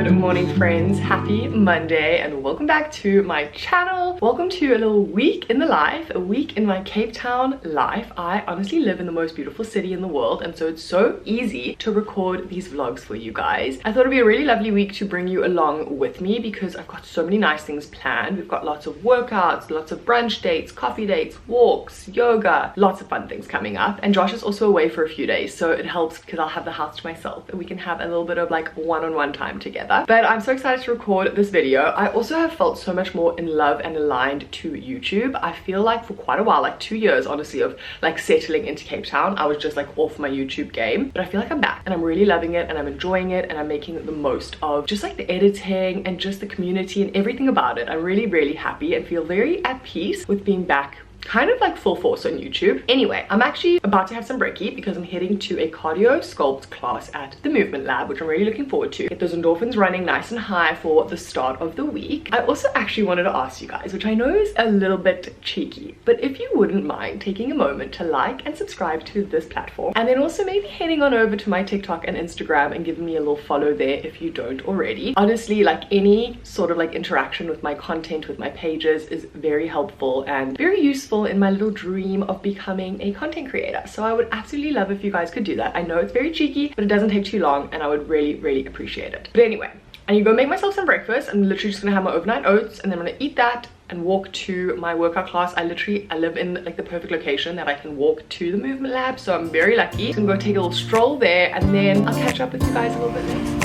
Good morning friends, happy Monday and welcome back to my channel. Welcome to a little week in the life, a week in my Cape Town life. I honestly live in the most beautiful city in the world, and so it's so easy to record these vlogs for you guys. I thought it'd be a really lovely week to bring you along with me because I've got so many nice things planned. We've got lots of workouts, lots of brunch dates, coffee dates, walks, yoga, lots of fun things coming up. And Josh is also away for a few days, so it helps because I'll have the house to myself and we can have a little bit of like one-on-one time together. But I'm so excited to record this video. I also have felt so much more in love and aligned to YouTube. I feel like for quite a while, like 2 years honestly, of like settling into Cape Town, I was just like off my YouTube game. But I feel like I'm back and I'm really loving it and I'm enjoying it and I'm making the most of just like the editing and just the community and everything about it. I'm really happy and feel very at peace with being back kind of like full force on YouTube. Anyway, I'm actually about to have some brekkie because I'm heading to a cardio sculpt class at the Movement Lab, which I'm really looking forward to. Get those endorphins running nice and high for the start of the week. I also actually wanted to ask you guys, which I know is a little bit cheeky, but if you wouldn't mind taking a moment to like and subscribe to this platform, and then also maybe heading on over to my TikTok and Instagram and giving me a little follow there if you don't already. Honestly, like any sort of like interaction with my content, with my pages is very helpful and very useful in my little dream of becoming a content creator. So I would absolutely love if you guys could do that. I know it's very cheeky, but it doesn't take too long and I would really appreciate it. But anyway, I need to go make myself some breakfast. I'm literally just gonna have my overnight oats and then I'm gonna eat that and walk to my workout class. I live in like the perfect location that I can walk to the Movement Lab, so I'm very lucky. So I'm gonna go take a little stroll there and then I'll catch up with you guys a little bit later.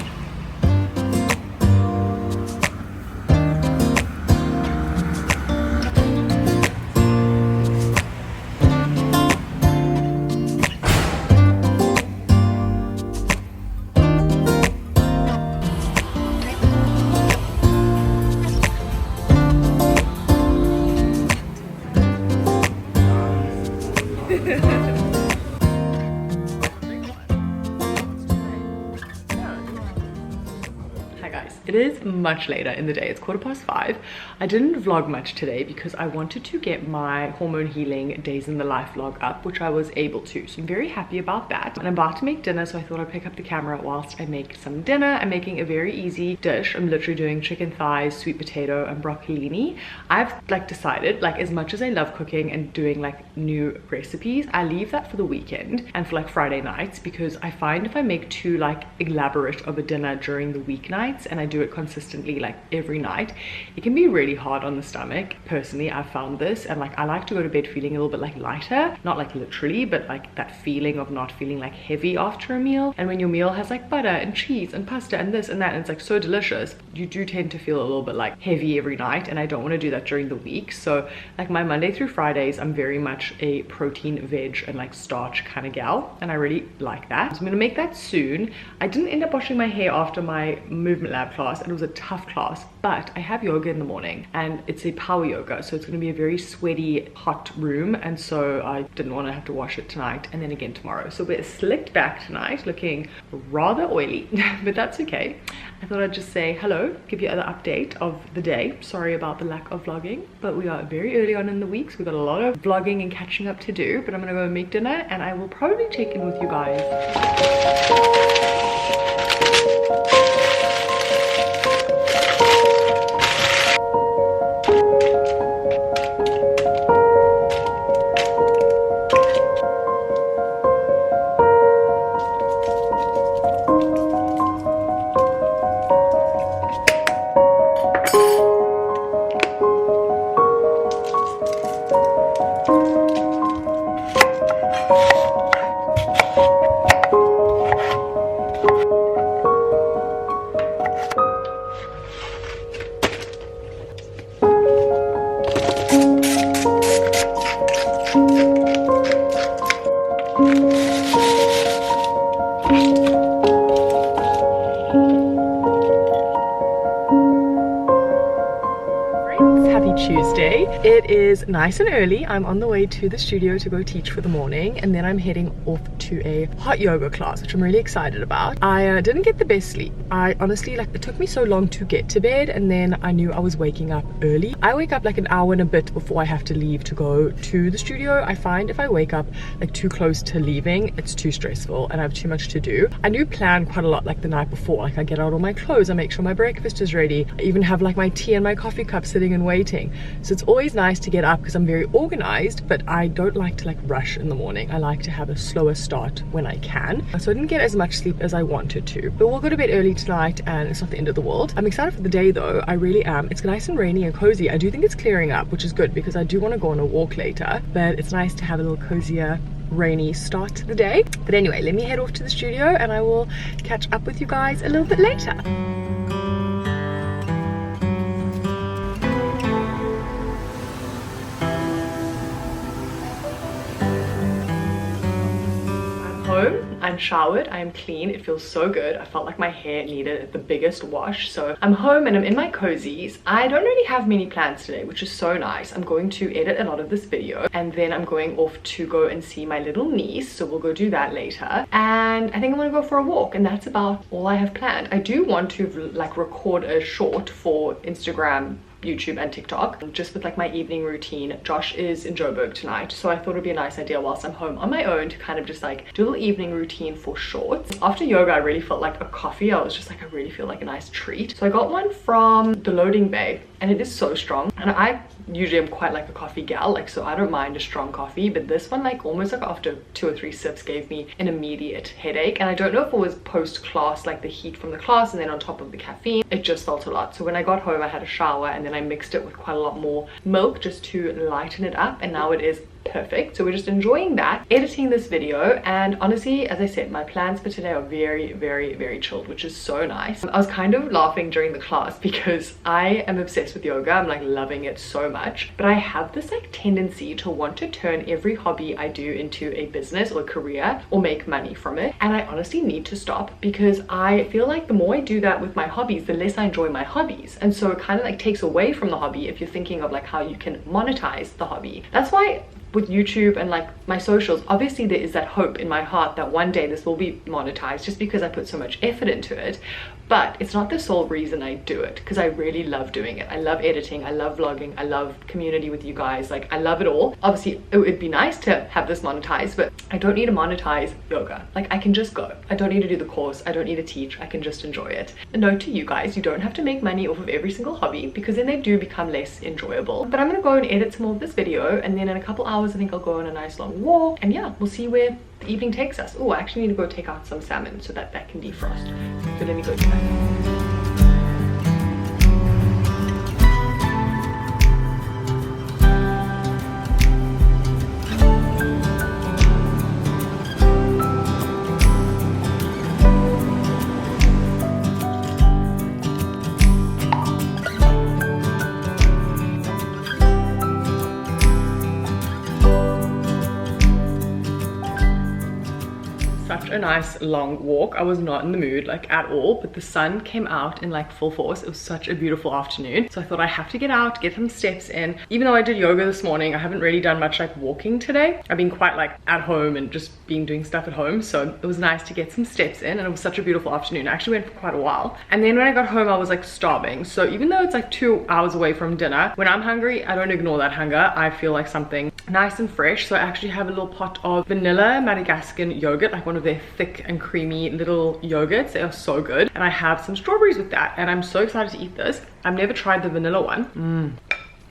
It is much later in the day. It's 5:15. I didn't vlog much today because I wanted to get my hormone healing days in the life vlog up, which I was able to. So I'm very happy about that. And I'm about to make dinner, so I thought I'd pick up the camera whilst I make some dinner. I'm making a very easy dish. I'm literally doing chicken thighs, sweet potato, and broccolini. I've like decided, like as much as I love cooking and doing like new recipes, I leave that for the weekend and for like Friday nights, because I find if I make too like elaborate of a dinner during the weeknights and I do it consistently like every night, it can be really hard on the stomach. Personally, I've found this, and like I like to go to bed feeling a little bit like lighter, not like literally, but like that feeling of not feeling like heavy after a meal. And when your meal has like butter and cheese and pasta and this and that, and it's like so delicious, you do tend to feel a little bit like heavy every night, and I don't want to do that during the week. So like my Monday through Fridays, I'm very much a protein, veg, and like starch kind of gal, and I really like that. So I'm gonna make that soon. I didn't end up washing my hair after my Movement Lab class. It was a tough class, but I have yoga in the morning and it's a power yoga, so it's going to be a very sweaty hot room, and so I didn't want to have to wash it tonight and then again tomorrow. So we're slicked back tonight, looking rather oily but that's okay. I thought I'd just say hello, give you an update of the day. Sorry about the lack of vlogging, but we are very early on in the week, so we've got a lot of vlogging and catching up to do. But I'm gonna go make dinner and I will probably check in with you guys. It is nice and early. I'm on the way to the studio to go teach for the morning, and then I'm heading off to a hot yoga class, which I'm really excited about. I didn't get the best sleep. I honestly, like, it took me so long to get to bed, and then I knew I was waking up early. I wake up like an hour and a bit before I have to leave to go to the studio. I find if I wake up like too close to leaving, it's too stressful and I have too much to do. I do plan quite a lot like the night before. Like, I get out all my clothes, I make sure my breakfast is ready. I even have like my tea and my coffee cup sitting and waiting. So it's always nice to get up because I'm very organized, but I don't like to like rush in the morning. I like to have a slower start when I can. So I didn't get as much sleep as I wanted to, but we'll go to bed early tonight and it's not the end of the world. I'm excited for the day though. I really am. It's nice and rainy and cozy. I do think it's clearing up, which is good because I do want to go on a walk later, but it's nice to have a little cozier rainy start to the day. But anyway, let me head off to the studio and I will catch up with you guys a little bit later. I'm showered, I am clean, it feels so good. I felt like my hair needed the biggest wash. So I'm home and I'm in my cozies. I don't really have many plans today, which is so nice. I'm going to edit a lot of this video and then I'm going off to go and see my little niece. So we'll go do that later. And I think I'm gonna go for a walk, and that's about all I have planned. I do want to like record a short for Instagram, YouTube and TikTok, just with like my evening routine. Josh is in Joburg tonight, so I thought it'd be a nice idea whilst I'm home on my own to kind of just like do a little evening routine for shorts. After yoga I really felt like a coffee. I was just like, I really feel like a nice treat. So I got one from the loading bay and it is so strong, and I usually am quite like a coffee gal, like, so I don't mind a strong coffee, but this one, like, almost like after 2 or 3 sips gave me an immediate headache. And I don't know if it was post class, like the heat from the class and then on top of the caffeine, it just felt a lot. So when I got home I had a shower and then I mixed it with quite a lot more milk just to lighten it up, and now it is perfect. So we're just enjoying that, editing this video, and honestly, as I said, my plans for today are very, very, very chilled, which is so nice. I was kind of laughing during the class because I am obsessed with yoga. I'm like loving it so much, but I have this like tendency to want to turn every hobby I do into a business or a career or make money from it, and I honestly need to stop because I feel like the more I do that with my hobbies, the less I enjoy my hobbies, and so it kind of like takes away from the hobby if you're thinking of like how you can monetize the hobby. That's why with YouTube and like my socials, obviously there is that hope in my heart that one day this will be monetized just because I put so much effort into it. But it's not the sole reason I do it, because I really love doing it. I love editing, I love vlogging, I love community with you guys, like I love it all. Obviously it would be nice to have this monetized, but I don't need to monetize yoga. Like I can just go. I don't need to do the course, I don't need to teach, I can just enjoy it. A note to you guys, you don't have to make money off of every single hobby because then they do become less enjoyable. But I'm gonna go and edit some more of this video, and then in a couple hours I think I'll go on a nice long walk, and yeah, we'll see where the evening takes us. Oh, I actually need to go take out some salmon so that can defrost. So let me go do that. Such a nice long walk. I was not in the mood like at all, but the sun came out in like full force. It was such a beautiful afternoon, so I thought I have to get out, get some steps in. Even though I did yoga this morning, I haven't really done much like walking today. I've been quite like at home and just been doing stuff at home, so it was nice to get some steps in, and it was such a beautiful afternoon. I actually went for quite a while, and then when I got home I was like starving. So even though it's like 2 hours away from dinner, when I'm hungry I don't ignore that hunger. I feel like something nice and fresh, so I actually have a little pot of vanilla Madagascan yogurt, like one of their thick and creamy little yogurts. They are so good, and I have some strawberries with that, and I'm so excited to eat this. I've never tried the vanilla one.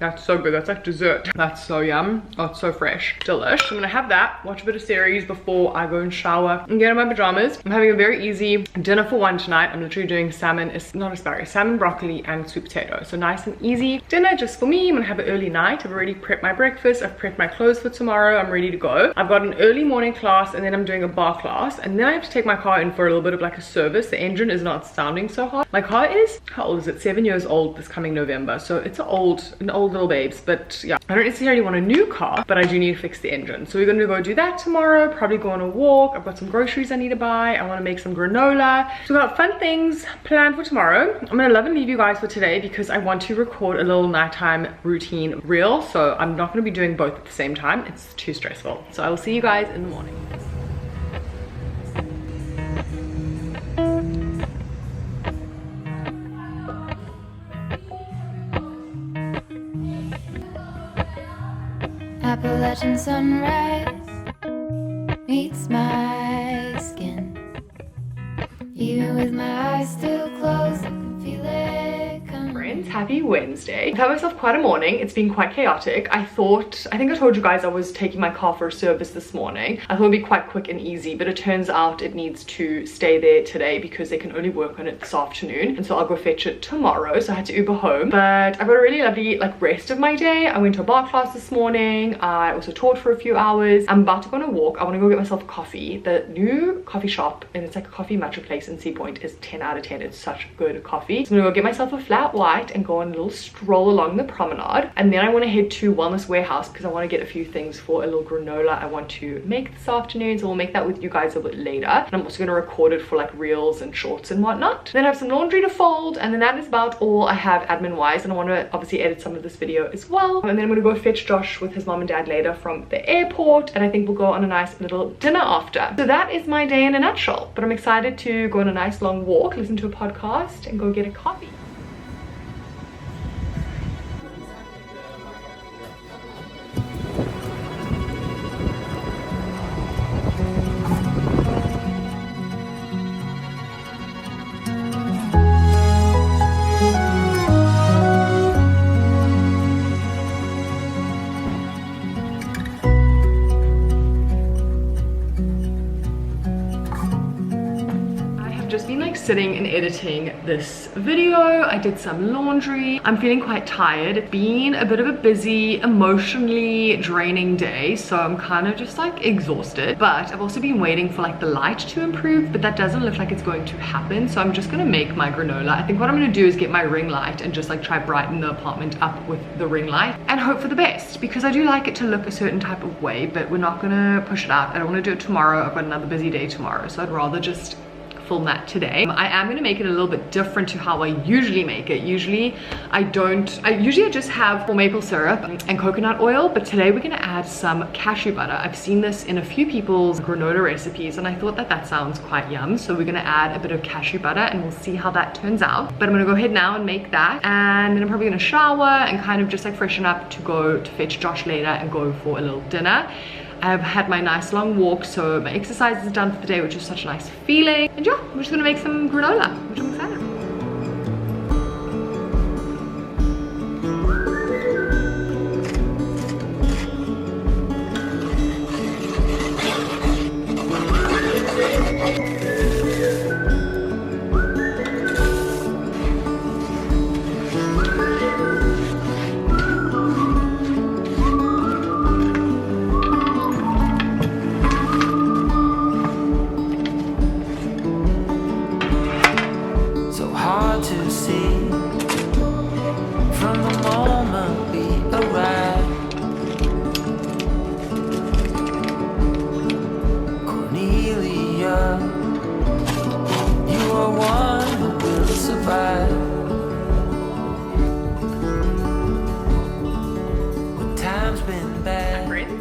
That's so good. That's like dessert. That's so yum. Oh, it's so fresh. Delish. I'm gonna have that, watch a bit of series before I go and shower and get in my pajamas. I'm having a very easy dinner for one tonight. I'm literally doing salmon, not asparagus, salmon, broccoli, and sweet potato. So nice and easy dinner just for me. I'm gonna have an early night. I've already prepped my breakfast. I've prepped my clothes for tomorrow. I'm ready to go. I've got an early morning class, and then I'm doing a bar class, and then I have to take my car in for a little bit of like a service. The engine is not sounding so hot. My car is, how old is it? 7 years old this coming November. So it's an old old little babes, but yeah, I don't necessarily want a new car, but I do need to fix the engine. So we're going to go do that tomorrow, probably go on a walk. I've got some groceries I need to buy. I want to make some granola. So we've got fun things planned for tomorrow. I'm going to love and leave you guys for today because I want to record a little nighttime routine reel. So I'm not going to be doing both at the same time. It's too stressful. So I will see you guys in the morning. Appalachian sunrise meets my skin. Even with my eyes still closed, I can feel it coming. Friends, happy Wednesday. I've had myself quite a morning. It's been quite chaotic. I think I told you guys I was taking my car for a service this morning. I thought it'd be quite quick and easy, but it turns out it needs to stay there today because they can only work on it this afternoon, and so I'll go fetch it tomorrow. So I had to Uber home, but I got a really lovely rest of my day. I went to a bar class this morning. I also taught for a few hours. I'm about to go on a walk. I want to go get myself coffee. The new coffee shop, and it's like a coffee matcha place in Sea Point, is 10 out of 10. It's such good coffee. So I'm gonna go get myself a flat white and go on a little stroll along the promenade, and then I want to head to Wellness Warehouse because I want to get a few things for a little granola I want to make this afternoon. So we'll make that with you guys a bit later, and I'm also going to record it for reels and shorts and whatnot. Then I have some laundry to fold, and then that is about all I have admin wise, and I want to obviously edit some of this video as well. And then I'm going to go fetch Josh with his mom and dad later from the airport, and I think we'll go on a nice little dinner after. So that is my day in a nutshell, but I'm excited to go on a nice long walk, listen to a podcast, and go get a coffee. Sitting and editing this video. I did some laundry. I'm feeling quite tired. It's been a bit of a busy, emotionally draining day, so I'm kind of just exhausted. But I've also been waiting for the light to improve, but that doesn't look like it's going to happen, so I'm just gonna make my granola. I think what I'm gonna do is get my ring light and just try brighten the apartment up with the ring light and hope for the best, because I do like it to look a certain type of way, but we're not gonna push it out. I don't want to do it tomorrow. I've got another busy day tomorrow, so I'd rather just film that today. I am going to make it a little bit different to how I usually make it. Usually I just have full maple syrup and coconut oil, but today we're going to add some cashew butter. I've seen this in a few people's granola recipes, and I thought that sounds quite yum, so we're going to add a bit of cashew butter and we'll see how that turns out. But I'm going to go ahead now and make that, and then I'm probably going to shower and kind of just freshen up to go to fetch Josh later and go for a little dinner. I've had my nice long walk, so my exercise is done for the day, which is such a nice feeling. And yeah, I'm just gonna make some granola, which I'm excited about.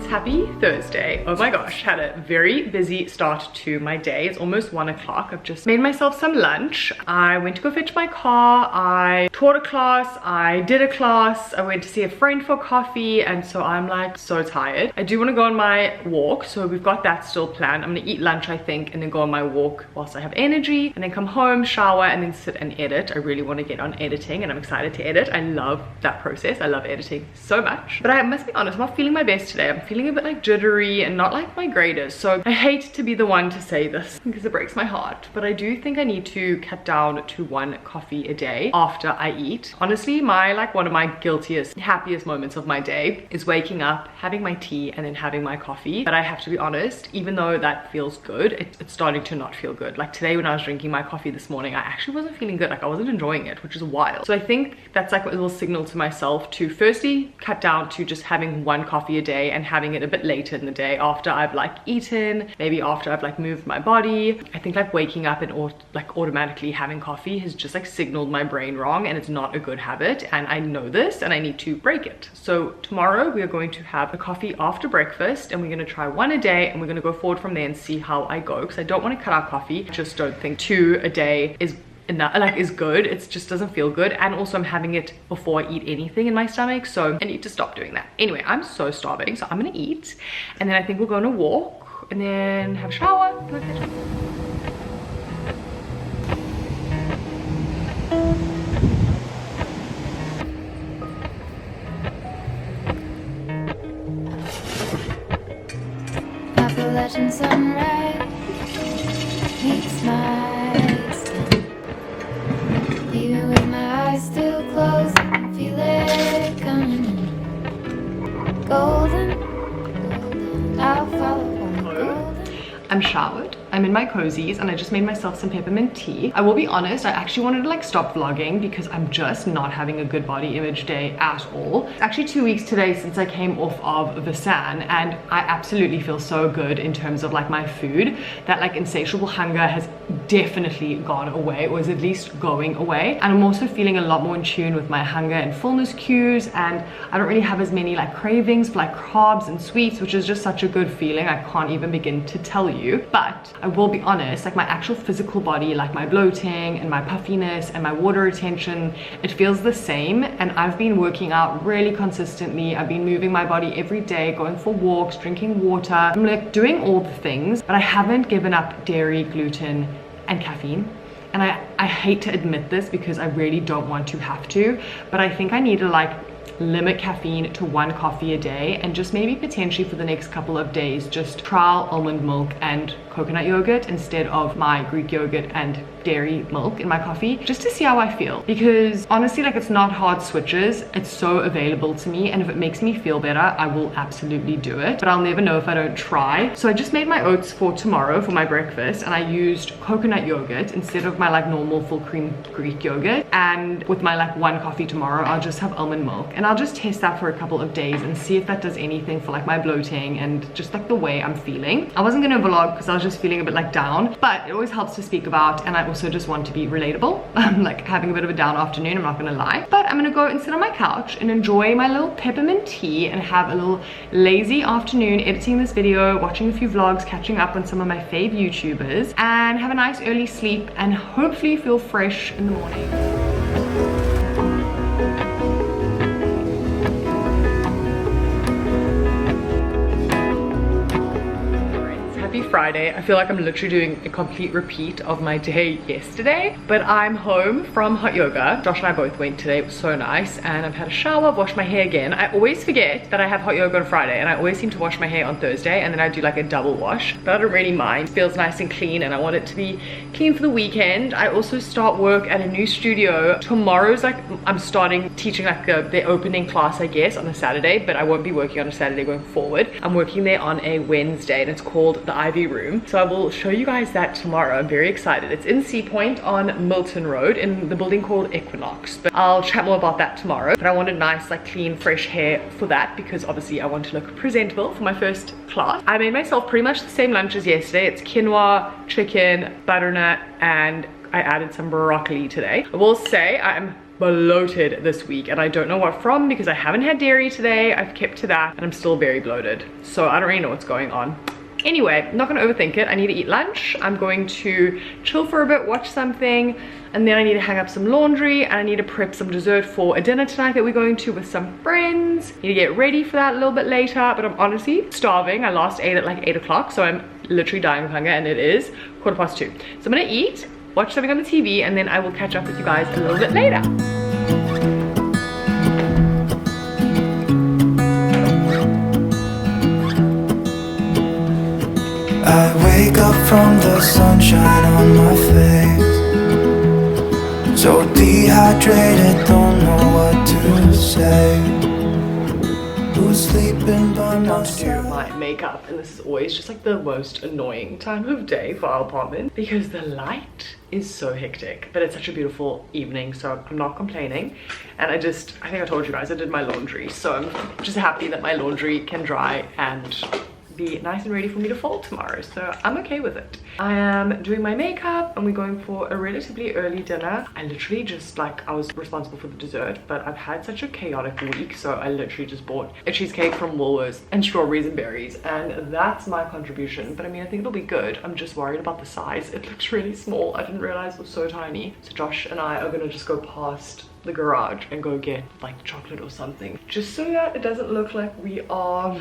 Happy Thursday. Oh my gosh, had a very busy start to my day. It's almost 1 o'clock. I've just made myself some lunch. I went to go fetch my car. I taught a class. I did a class. I went to see a friend for coffee, and so I'm so tired. I do want to go on my walk, so we've got that still planned. I'm gonna eat lunch, I think, and then go on my walk whilst I have energy, and then come home, shower, and then sit and edit. I really want to get on editing, and I'm excited to edit. I love that process. I love editing so much. But I must be honest, I'm not feeling my best today. I'm feeling feeling a bit like jittery and not like my greatest. So I hate to be the one to say this because it breaks my heart, but I do think I need to cut down to 1 coffee a day after I eat. Honestly, one of my guiltiest, happiest moments of my day is waking up, having my tea, and then having my coffee. But I have to be honest, even though that feels good, it's starting to not feel good. Like today when I was drinking my coffee this morning, I actually wasn't feeling good. Like I wasn't enjoying it, which is wild. So I think that's like a little signal to myself to firstly cut down to just having 1 coffee a day and having it a bit later in the day after I've like eaten, maybe after I've like moved my body. I think like waking up and automatically having coffee has just like signaled my brain wrong, and it's not a good habit, and I know this and I need to break it. So tomorrow we are going to have a coffee after breakfast, and we're going to try 1 a day, and we're going to go forward from there and see how I go, because I don't want to cut out coffee. I just don't think 2 a day is enough, like is good. It just doesn't feel good, and also I'm having it before I eat anything in my stomach, so I need to stop doing that. Anyway, I'm so starving, so I'm gonna eat, and then I think we'll go on a walk and then have a shower. Appalachian sunrise meets my skin. Even with my eyes still closed, I can feel it coming in. Golden, golden, I'll follow on golden. I'm showered, I'm in my cozies, and I just made myself some peppermint tea. I will be honest, I actually wanted to like stop vlogging because I'm just not having a good body image day at all. It's actually 2 weeks today since I came off of Visan, and I absolutely feel so good in terms of like my food. That like insatiable hunger has definitely gone away, or is at least going away, and I'm also feeling a lot more in tune with my hunger and fullness cues, and I don't really have as many like cravings for like carbs and sweets, which is just such a good feeling. I can't even begin to tell you. But I will be honest, like my actual physical body, like my bloating and my puffiness and my water retention, it feels the same. And I've been working out really consistently. I've been moving my body every day, going for walks, drinking water. I'm like doing all the things, but I haven't given up dairy, gluten, and caffeine. And I hate to admit this because I really don't want to have to, but I think I need to like limit caffeine to 1 coffee a day, and just maybe potentially for the next couple of days just trial almond milk and coconut yogurt instead of my Greek yogurt and dairy milk in my coffee, just to see how I feel. Because honestly, like it's not hard switches, it's so available to me, and if it makes me feel better, I will absolutely do it, but I'll never know if I don't try. So I just made my oats for tomorrow for my breakfast, and I used coconut yogurt instead of my like normal full cream Greek yogurt, and with my like 1 coffee tomorrow I'll just have almond milk, and I'll just test that for a couple of days and see if that does anything for like my bloating and just like the way I'm feeling. I wasn't gonna vlog because I was just feeling a bit like down, but it always helps to speak about, and I also just want to be relatable. I'm like having a bit of a down afternoon, I'm not gonna lie, but I'm gonna go and sit on my couch and enjoy my little peppermint tea and have a little lazy afternoon editing this video, watching a few vlogs, catching up on some of my fave YouTubers, and have a nice early sleep and hopefully feel fresh in the morning. Friday. I feel like I'm literally doing a complete repeat of my day yesterday, but I'm home from hot yoga. Josh and I both went today. It was so nice, and I've had a shower, washed my hair again. I always forget that I have hot yoga on Friday, and I always seem to wash my hair on Thursday, and then I do like a double wash, but I don't really mind. It feels nice and clean, and I want it to be clean for the weekend. I also start work at a new studio. Tomorrow's like, I'm starting teaching like the opening class, I guess, on a Saturday, but I won't be working on a Saturday going forward. I'm working there on a Wednesday, and it's called the Ivy Room, so I will show you guys that tomorrow. I'm very excited. It's in Sea Point on Milton Road in the building called Equinox, but I'll chat more about that tomorrow. But I wanted nice like clean fresh hair for that because obviously I want to look presentable for my first class. I made myself pretty much the same lunch as yesterday. It's quinoa, chicken, butternut, and I added some broccoli today. I will say I'm bloated this week, and I don't know what from because I haven't had dairy today. I've kept to that, and I'm still very bloated, so I don't really know what's going on. Anyway, I'm not going to overthink it. I need to eat lunch. I'm going to chill for a bit, watch something, and then I need to hang up some laundry, and I need to prep some dessert for a dinner tonight that we're going to with some friends. Need to get ready for that a little bit later, but I'm honestly starving. I last ate at like 8 o'clock, so I'm literally dying of hunger, and it is 2:15. So I'm going to eat, watch something on the TV, and then I will catch up with you guys a little bit later. from the sunshine on my face. So dehydrated, don't know what to say. Who's sleeping by To myself? my makeup, and this is always just like the most annoying time of day for our apartment because the light is so hectic, but it's such a beautiful evening, so I'm not complaining. And I think I told you guys I did my laundry, so I'm just happy that my laundry can dry and be nice and ready for me to fold tomorrow, so I'm okay with it. I am doing my makeup and we're going for a relatively early dinner. I literally just I was responsible for the dessert, but I've had such a chaotic week, so I literally just bought a cheesecake from Woolworths and strawberries and berries, and that's my contribution. But I mean, I think it'll be good. I'm just worried about the size. It looks really small. I didn't realize it was so tiny. So Josh and I are gonna just go past the garage and go get like chocolate or something, just so that it doesn't look like we are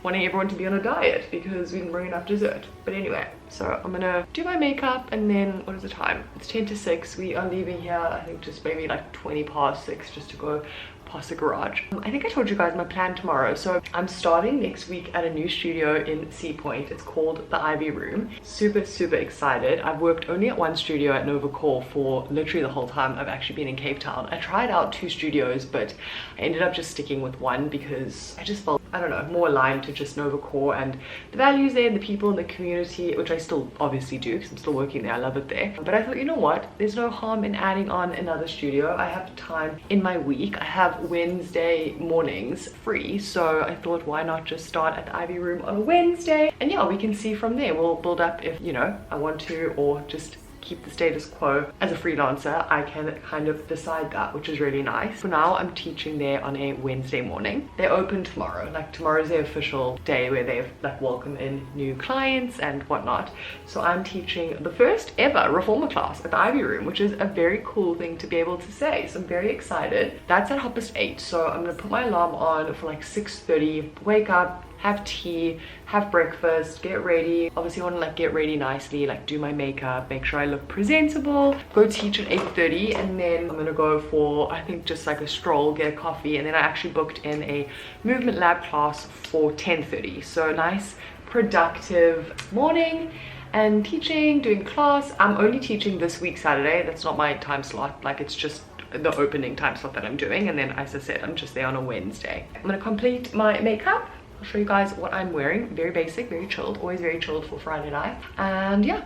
wanting everyone to be on a diet because we didn't bring enough dessert. But anyway, so I'm gonna do my makeup, and then what is the time? It's 10 to 6. We are leaving here, I think just maybe like 20 past 6, just to go past the garage. I think I told you guys my plan tomorrow. So I'm starting next week at a new studio in Sea Point. It's called the Ivy Room. Super excited. I've worked only at one studio at Nova Core for literally the whole time I've actually been in Cape Town. I tried out 2 studios, but I ended up just sticking with one because I just felt, I don't know, more aligned to just Nova Core and the values there, the people in the community, which I still obviously do because I'm still working there. I love it there. But I thought, you know what, there's no harm in adding on another studio. I have time in my week. I have Wednesday mornings free, so I thought, why not just start at the Ivy Room on a Wednesday, and yeah, we can see from there. We'll build up if, you know, I want to, or just keep the status quo. As a freelancer, I can kind of decide that, which is really nice. For now, I'm teaching there on a Wednesday morning. They're open tomorrow. Like, tomorrow's the official day where they've like welcome in new clients and whatnot. So I'm teaching the first ever reformer class at the Ivy Room, which is a very cool thing to be able to say. So I'm very excited. That's at 8:30. So I'm gonna put my alarm on for like 6:30, wake up, have tea, have breakfast, get ready. Obviously I want to like get ready nicely, like do my makeup, make sure I look presentable, go teach at 8:30, and then I'm gonna go for, I think, just like a stroll, get a coffee, and then I actually booked in a movement lab class for 10:30. So nice, productive morning and teaching, doing class. I'm only teaching this week Saturday. That's not my time slot, like it's just the opening time slot that I'm doing, and then as I said, I'm just there on a Wednesday. I'm gonna complete my makeup. I'll show you guys what I'm wearing. Very basic, very chilled, always very chilled for Friday night. And yeah,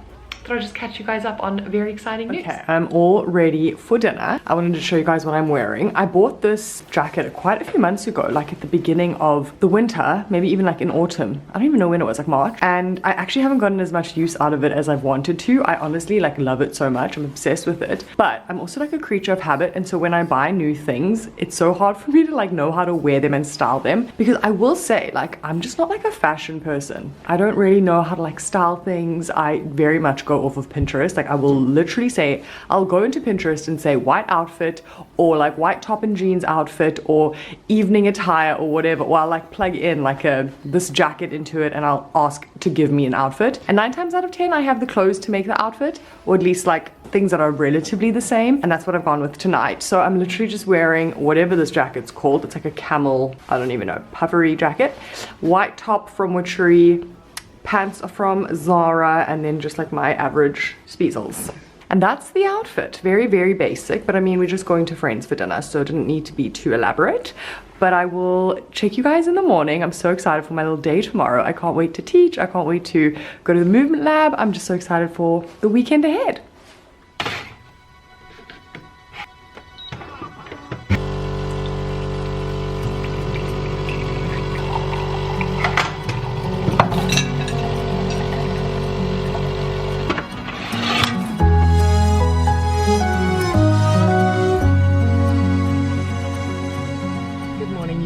thought I'd just catch you guys up on very exciting news. Okay, I'm all ready for dinner. I wanted to show you guys what I'm wearing. I bought this jacket quite a few months ago, like at the beginning of the winter, maybe even like in autumn. I don't even know when it was, like March. And I actually haven't gotten as much use out of it as I've wanted to. I honestly like love it so much. I'm obsessed with it. But I'm also like a creature of habit. And so when I buy new things, it's so hard for me to like know how to wear them and style them. Because I will say, like, I'm just not like a fashion person. I don't really know how to like style things. I very much go off of Pinterest. Like, I will literally say, I'll go into Pinterest and say white outfit, or like white top and jeans outfit, or evening attire, or whatever, or I'll like plug in like this jacket into it and I'll ask to give me an outfit, and 9 times out of 10 I have the clothes to make the outfit, or at least like things that are relatively the same, and that's what I've gone with tonight. So I'm literally just wearing whatever this jacket's called. It's like a camel, I don't even know, puffery jacket, white top from Witchery, pants are from Zara, and then just like my average Speezels. And that's the outfit. Very, very basic, but I mean, we're just going to friends for dinner, so it didn't need to be too elaborate. But I will check you guys in the morning. I'm so excited for my little day tomorrow. I can't wait to teach. I can't wait to go to the movement lab. I'm just so excited for the weekend ahead.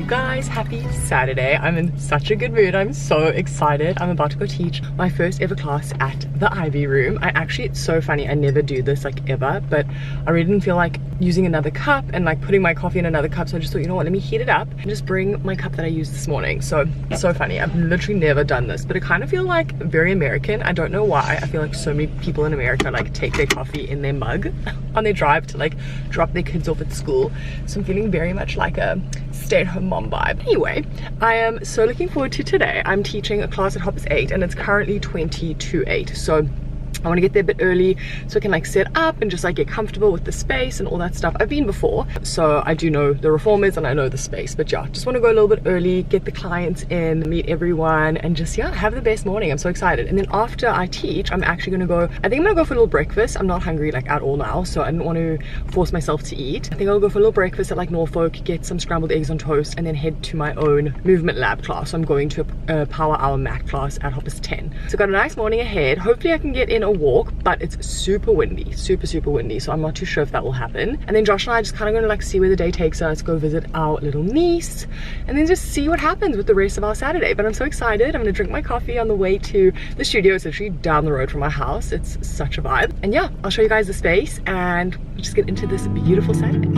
Guys, happy Saturday. I'm in such a good mood. I'm so excited. I'm about to go teach my first ever class at the Ivy room. It's so funny, I never do this like ever, but I really didn't feel like using another cup and like putting my coffee in another cup, so I just thought, you know what, let me heat it up and just bring my cup that I used this morning. So funny, I've literally never done this, but it kind of feel like very American. I don't know why. I feel like so many people in America like take their coffee in their mug on their drive to like drop their kids off at school, so I'm feeling very much like a stay-at-home mom vibe. Anyway, I am so looking forward to today. I'm teaching a class at Hoppers 8 and it's currently 20 to 8, so I want to get there a bit early so I can like set up and just like get comfortable with the space and all that stuff. I've been before, so I do know the reformers and I know the space, but yeah, just want to go a little bit early, get the clients in, meet everyone, and just, yeah, have the best morning. I'm so excited. And then after I teach, I'm actually going to go, I think I'm going to go for a little breakfast. I'm not hungry like at all now, so I didn't want to force myself to eat. I think I'll go for a little breakfast at like Norfolk, get some scrambled eggs on toast, and then head to my own movement lab class. So I'm going to a power hour mat class at Hoppers 10. So got a nice morning ahead. Hopefully I can get in a walk, but it's super windy, super windy, so I'm not too sure if that will happen. And then Josh and I are just kind of going to like see where the day takes us, go visit our little niece, and then just see what happens with the rest of our Saturday. But I'm so excited. I'm going to drink my coffee on the way to the studio. It's literally down the road from my house. It's such a vibe. And yeah, I'll show you guys the space and we'll just get into this beautiful Saturday.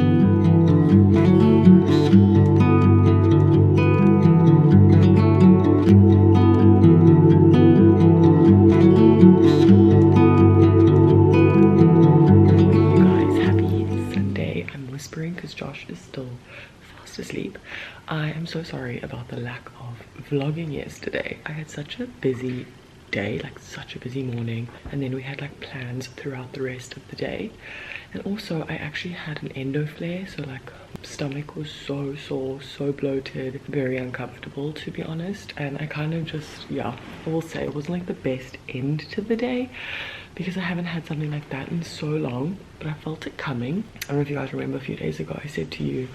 Because Josh is still fast asleep. I am so sorry about the lack of vlogging yesterday. I had such a busy day, like such a busy morning, and then we had like plans throughout the rest of the day. And also I actually had an endo flare, so like stomach was so sore, so bloated, very uncomfortable to be honest. And I kind of just, yeah, I will say it wasn't like the best end to the day because I haven't had something like that in so long, but I felt it coming. I don't know if you guys remember a few days ago I said to you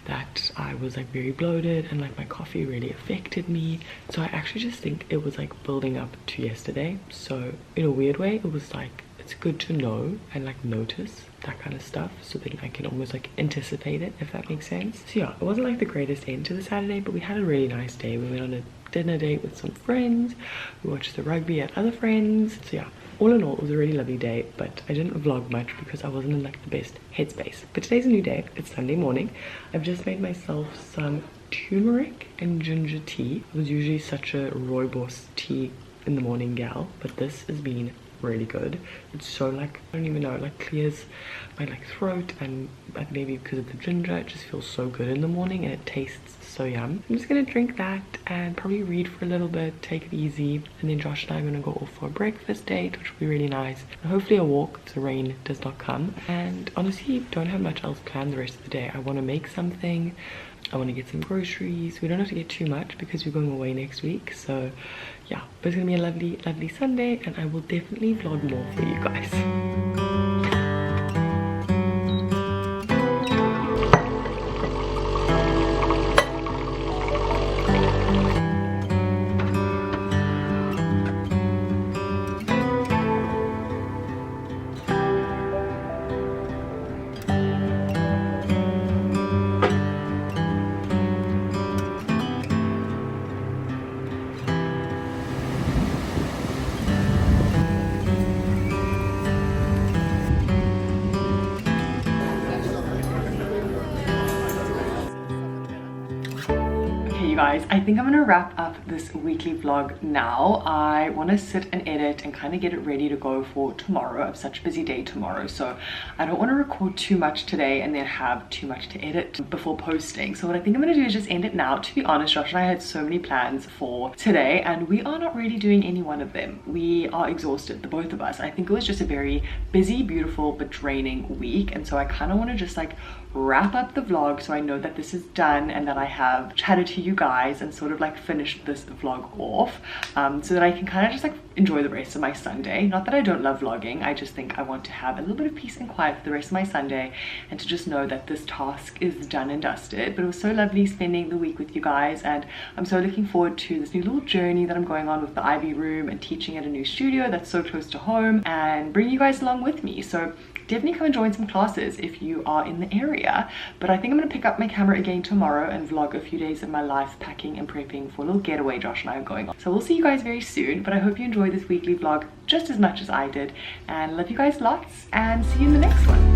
that I was like very bloated and like my coffee really affected me. So I actually just think it was like building up to yesterday. So in a weird way, it was like, it's good to know and like notice that kind of stuff so that I can almost like anticipate it, if that makes sense. So yeah, it wasn't like the greatest end to the Saturday, but we had a really nice day. We went on a dinner date with some friends, we watched the rugby at other friends. So yeah, all in all, it was a really lovely day, but I didn't vlog much because I wasn't in like the best headspace. But today's a new day. It's Sunday morning. I've just made myself some turmeric and ginger tea. I was usually such a rooibos tea in the morning gal, but this has been really good. It's so like, I don't even know, it like clears my like throat, and like maybe because of the ginger, it just feels so good in the morning and it tastes so yum. I'm just gonna drink that and probably read for a little bit, take it easy, and then Josh and I are gonna go off for a breakfast date, which will be really nice, and hopefully a walk if the rain does not come. And honestly, don't have much else planned the rest of the day. I want to make something, I want to get some groceries. We don't have to get too much because we're going away next week, so yeah, but it's gonna be a lovely Sunday, and I will definitely vlog more for you guys. You guys, I think I'm gonna wrap up this weekly vlog now. I want to sit and edit and kind of get it ready to go for tomorrow. I have such a busy day tomorrow, so I don't want to record too much today and then have too much to edit before posting. So what I think I'm gonna do is just end it now. To be honest, Josh and I had so many plans for today and we are not really doing any one of them. We are exhausted, the both of us. I think it was just a very busy, beautiful, but draining week, and so I kind of want to just like wrap up the vlog so I know that this is done and that I have chatted to you guys and sort of like finished this vlog off, so that I can kind of just like enjoy the rest of my Sunday. Not that I don't love vlogging, I just think I want to have a little bit of peace and quiet for the rest of my Sunday and to just know that this task is done and dusted. But it was so lovely spending the week with you guys, and I'm so looking forward to this new little journey that I'm going on with the Ivy room and teaching at a new studio that's so close to home, and bring you guys along with me. So definitely come and join some classes if you are in the area. But I think I'm going to pick up my camera again tomorrow and vlog a few days of my life packing and prepping for a little getaway Josh and I are going on. So we'll see you guys very soon, but I hope you enjoyed this weekly vlog just as much as I did, and love you guys lots, and see you in the next one.